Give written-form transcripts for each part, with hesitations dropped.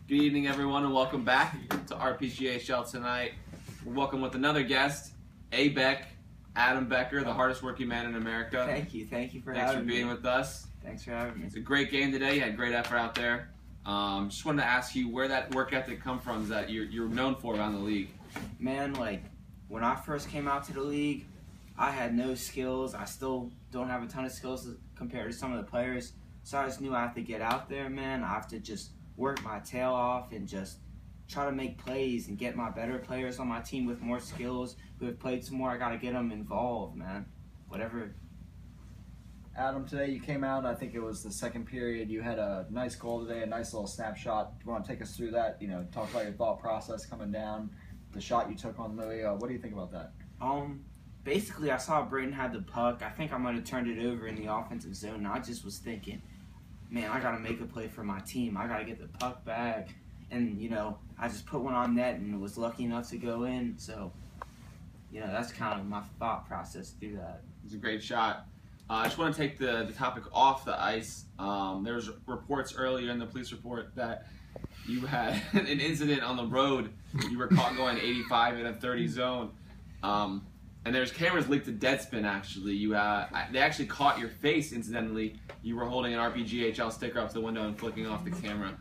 Good evening, everyone, and welcome back to RPGHL Tonight. We're welcome with another guest, Adam Becker, the hardest working man in America. Thank you for Thanks having for being me. with us. Thanks for having me. It's a great game today. You had great effort out there. Just wanted to ask you where that work ethic come from that you're known for around the league. Man, like, when I first came out to the league, I had no skills. I still don't have a ton of skills compared to some of the players. So I just knew I have to get out there, man. I have to just work my tail off and just try to make plays and get my better players on my team with more skills who have played some more. I got to get them involved, man. Whatever. Adam, today you came out, I think it was the second period. You had a nice goal today, a nice little snapshot. Do you want to take us through that? Talk about your thought process coming down, the shot you took on Louis. What do you think about that? Basically, I saw Braden had the puck. I think I might have turned it over in the offensive zone, and I just was thinking, man, I got to make a play for my team. I got to get the puck back. And, I just put one on net and was lucky enough to go in. So, that's kind of my thought process to do that. It was a great shot. I just want to take the topic off the ice. There's reports earlier in the police report that you had an incident on the road. You were caught going 85 in a 30 zone. And there's cameras linked to Deadspin, actually. They actually caught your face, incidentally. You were holding an RPGHL sticker up to the window and flicking off the camera.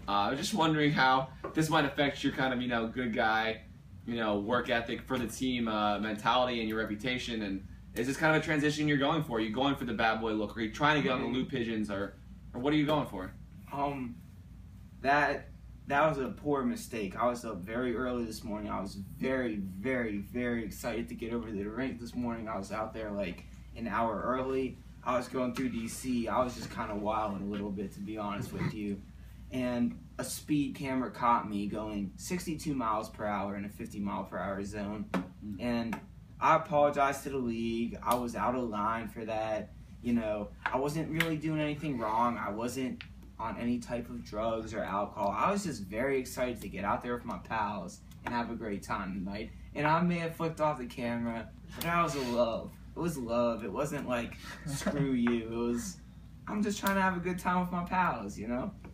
I was just wondering how this might affect your kind of, good guy, work ethic for the team mentality and your reputation. And is this kind of a transition you're going for? Are you going for the bad boy look? Are you trying to get on the Lou Pigeons? Or what are you going for? That was a poor mistake. I was up very early this morning. I was very, very, very excited to get over to the rink this morning. I was out there like an hour early. I was going through DC. I was just kind of wilding a little bit, to be honest with you. And a speed camera caught me going 62 miles per hour in a 50 mile per hour zone. And I apologize to the league. I was out of line for that. I wasn't really doing anything wrong. I wasn't on any type of drugs or alcohol. I was just very excited to get out there with my pals and have a great time tonight. And I may have flicked off the camera, but that was love. It was love. It wasn't like, screw you. It was, I'm just trying to have a good time with my pals,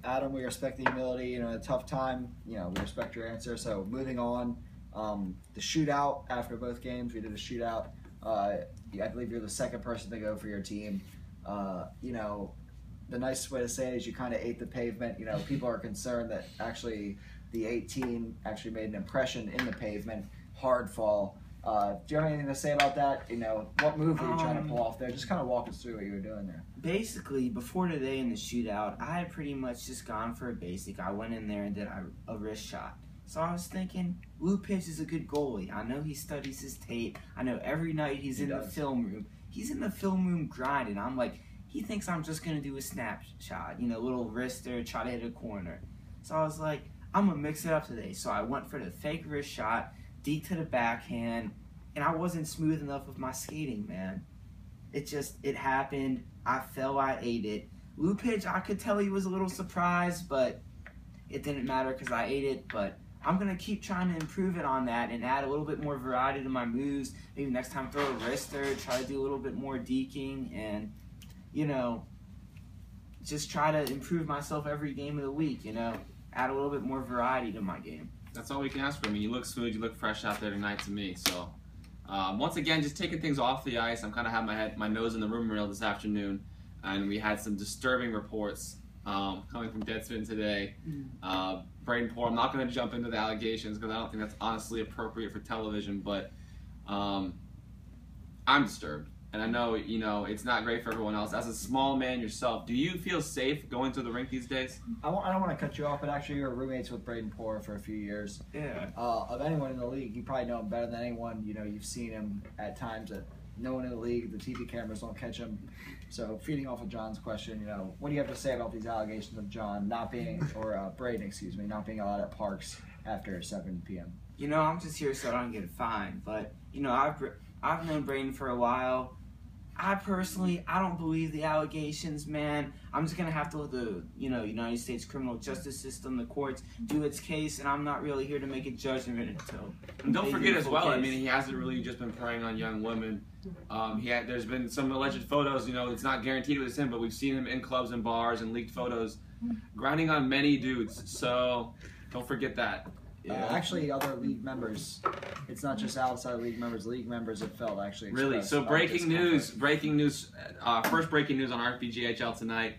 Adam, we respect the humility, a tough time, we respect your answer. So moving on, the shootout after both games, we did a shootout. I believe you're the second person to go for your team. The nicest way to say it is you kind of ate the pavement. People are concerned that actually the 18 actually made an impression in the pavement. Hard fall. Do you have anything to say about that? What move were you trying to pull off there? Just kind of walk us through what you were doing there. Basically, before today in the shootout, I had pretty much just gone for a basic. I went in there and did a wrist shot. So I was thinking, Lou Pitch is a good goalie. I know he studies his tape. I know every night he's in the film room. He's in the film room grinding. I'm like, he thinks I'm just going to do a snapshot, little wrister, try to hit a corner. So I was like, I'm going to mix it up today. So I went for the fake wrist shot, deep to the backhand, and I wasn't smooth enough with my skating, man. It happened. I fell, I ate it. Lou Pitch, I could tell he was a little surprised, but it didn't matter because I ate it. But I'm going to keep trying to improve it on that and add a little bit more variety to my moves. Maybe next time throw a wrister, try to do a little bit more deking, and just try to improve myself every game of the week, add a little bit more variety to my game. That's all we can ask for. You look smooth, you look fresh out there tonight to me. So, once again, just taking things off the ice. I'm kind of having my nose in the rumor mill this afternoon, and we had some disturbing reports coming from Deadspin today. Braden Poor, I'm not going to jump into the allegations because I don't think that's honestly appropriate for television, but I'm disturbed. And I know, it's not great for everyone else. As a small man yourself, do you feel safe going to the rink these days? I don't want to cut you off, but actually you were roommates with Braden Poor for a few years. Yeah. Of anyone in the league, you probably know him better than anyone. You've seen him at times that no one in the league, the TV cameras don't catch him. So feeding off of John's question, what do you have to say about these allegations of John not being, or Braden, not being allowed at parks after 7 p.m.? I'm just here so I don't get fined. But, I've known Braden for a while. I personally, I don't believe the allegations, man. I'm just gonna have to let the, United States criminal justice system, the courts, do its case, and I'm not really here to make a judgment until. And don't forget as well, case. I mean, he hasn't really just been preying on young women. There's been some alleged photos, it's not guaranteed it was him, but we've seen him in clubs and bars and leaked photos grinding on many dudes. So don't forget that. Actually, other league members. It's not just outside league members have felt actually. Really? So breaking news. First breaking news on RPGHL Tonight.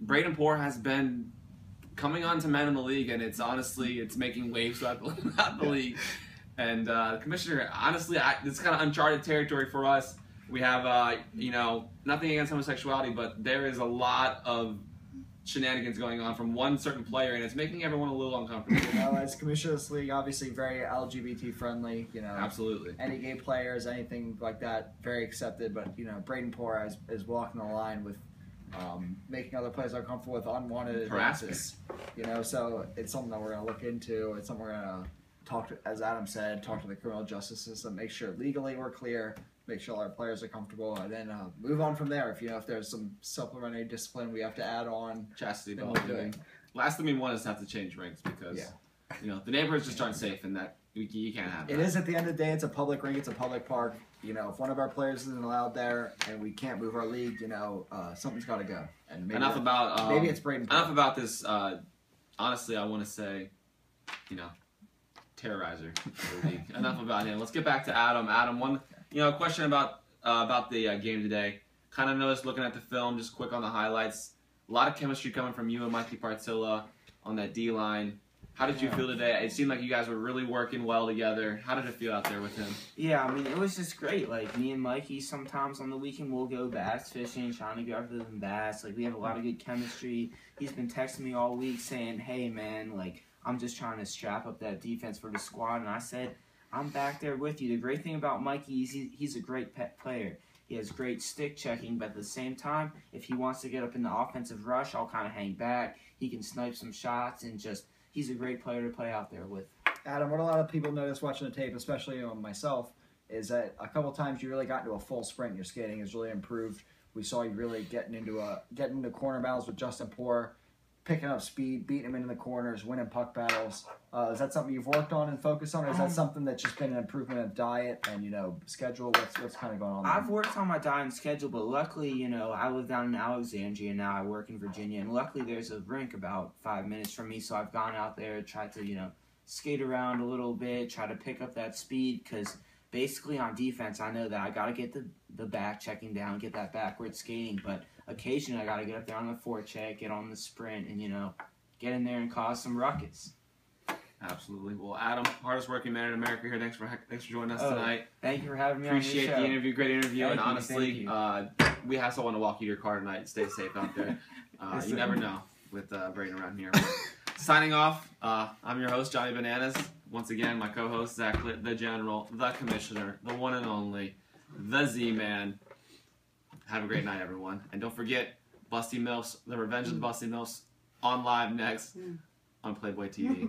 Braden Poore has been coming on to men in the league, and it's making waves throughout the league. And the commissioner, honestly, this is kind of uncharted territory for us. We have, nothing against homosexuality, but there is a lot of shenanigans going on from one certain player, and it's making everyone a little uncomfortable. As commissioner of this league, obviously very LGBT friendly. Absolutely. Any gay players, anything like that, very accepted. But Braden Poore is walking the line with making other players uncomfortable with unwanted advances. So it's something that we're going to look into. It's something we're going to talk to, as Adam said, talk to the criminal justice system, make sure legally we're clear, make sure our players are comfortable, and then move on from there. If there's some supplementary discipline we have to add on, chastity then belt. we'll do it. Last thing we want is to have to change ranks because the neighborhoods just aren't safe, and that you can't have that. It is at the end of the day. It's a public rink. It's a public park. If one of our players isn't allowed there and we can't move our league, something's got to go. And maybe maybe it's Braden Poore. Enough about this. Honestly, I want to say, terrorizer of the league. Enough about him. Let's get back to Adam. Adam, one question about the game today. Kind of noticed looking at the film, just quick on the highlights. A lot of chemistry coming from you and Mikey Partilla on that D line. How did you feel today? It seemed like you guys were really working well together. How did it feel out there with him? Yeah, I mean, it was just great. Like, me and Mikey, sometimes on the weekend, we'll go bass fishing, trying to go after them bass. Like, we have a lot of good chemistry. He's been texting me all week saying, hey, man, like, I'm just trying to strap up that defense for the squad. And I said, I'm back there with you. The great thing about Mikey is he's a great player. He has great stick checking, but at the same time, if he wants to get up in the offensive rush, I'll kind of hang back. He can snipe some shots, and he's a great player to play out there with. Adam, what a lot of people notice watching the tape, especially myself, is that a couple times you really got into a full sprint. Your skating has really improved. We saw you really getting into corner battles with Justin Poore, picking up speed, beating him into the corners, winning puck battles. Is that something you've worked on and focused on, or is that something that's just been an improvement of diet and schedule? What's kind of going on there? I've worked on my diet and schedule, but luckily, I live down in Alexandria now. I work in Virginia, and luckily there's a rink about 5 minutes from me, so I've gone out there, tried to skate around a little bit, try to pick up that speed, because basically on defense, I know that I got to get the back checking down, get that backward skating, but occasionally I got to get up there on the forecheck, get on the sprint, and, get in there and cause some ruckus. Absolutely. Well, Adam, hardest working man in America here. Thanks for joining us tonight. Thank you for having me Appreciate on your show. the interview. Great interview. Thank and you, honestly, we have someone to walk you to your car tonight. Stay safe out there. You never know with Braden around here. Signing off, I'm your host, Johnny Bananas. Once again, my co-host, Zach Litt, the General, the Commissioner, the one and only, the Z-Man. Have a great night, everyone. And don't forget, Busty Milfs, The Revenge of the Busty Milfs, on live next on Playboy TV.